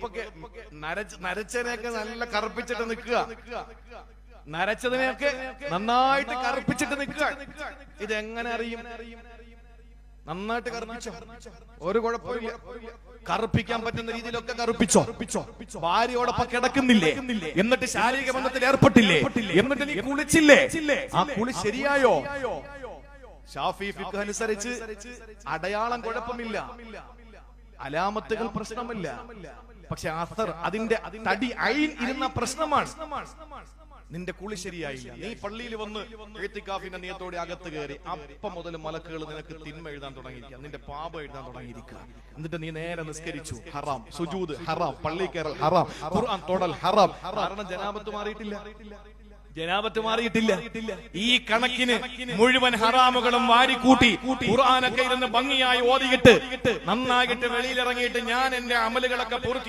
വെളുപ്പൊക്കെ നരച്ചതിനെയൊക്കെ നല്ല കറുപ്പിച്ചിട്ട് നിൽക്കുക, നരച്ചതിനെയൊക്കെ നന്നായിട്ട് കറുപ്പിച്ചിട്ട് നിൽക്കുക. ഇതെങ്ങനെ അറിയും? നന്നായിട്ട് കറുപ്പിച്ചോ, ഒരു കുഴപ്പമില്ല. കറുപ്പിക്കാൻ പറ്റുന്ന രീതിയിലൊക്കെ കറുപ്പിച്ചോ. ഭാര്യയോടൊപ്പം കിടക്കുന്നില്ലേ, എന്നിട്ട് ശാരീരിക ബന്ധത്തിൽ ഏർപ്പെട്ടില്ലേ, എന്നിട്ട് നീ കുളിച്ചില്ലേ, ആ കുളി ശരിയായോ? ഷാഫി ഫിഖ് അനുസരിച്ച് അടയാളം കുഴപ്പമില്ല, അലാമത്തുകൾ പ്രശ്നമില്ല, പക്ഷെ അസർ അതിന്റെ തടി ഐൻ ഇരുന്ന പ്രശ്നമാണ്. നിന്റെ കുളി ശരിയായില്ല, നീ പള്ളിയിൽ വന്ന് ഇഅ്തികാഫിന്റെ നിയത്തോടെ അകത്ത് കയറി, അപ്പം മുതൽ മലക്കുകൾ നിനക്ക് തിന്മ എഴുതാൻ തുടങ്ങിയിരിക്കുക, നിന്റെ പാപം എഴുതാൻ തുടങ്ങിയിരിക്കുക. എന്നിട്ട് നീ നേരെ നിസ്കരിച്ചു, ഹറാം. സുജൂദ് ഹറാം, പള്ളി കയറൽ ഹറാം, ഖുർആൻ തൊടൽ ഹറാം. കാരണം ജനാബത്ത് മാറിയിട്ടില്ല, ജനാബത്ത് മാറിയിട്ടില്ല. ഈ കണക്കിന് മുഴുവൻ ഹറാമുകളും വാരിക്കൂട്ടി ഖുർആനൊക്കെ ഇരുന്ന് ഭംഗിയായി ഓതിയിട്ട് നന്നായിട്ട് വെളിയിലിറങ്ങിയിട്ട് ഞാൻ എന്റെ അമലുകളൊക്കെ പൂർത്തി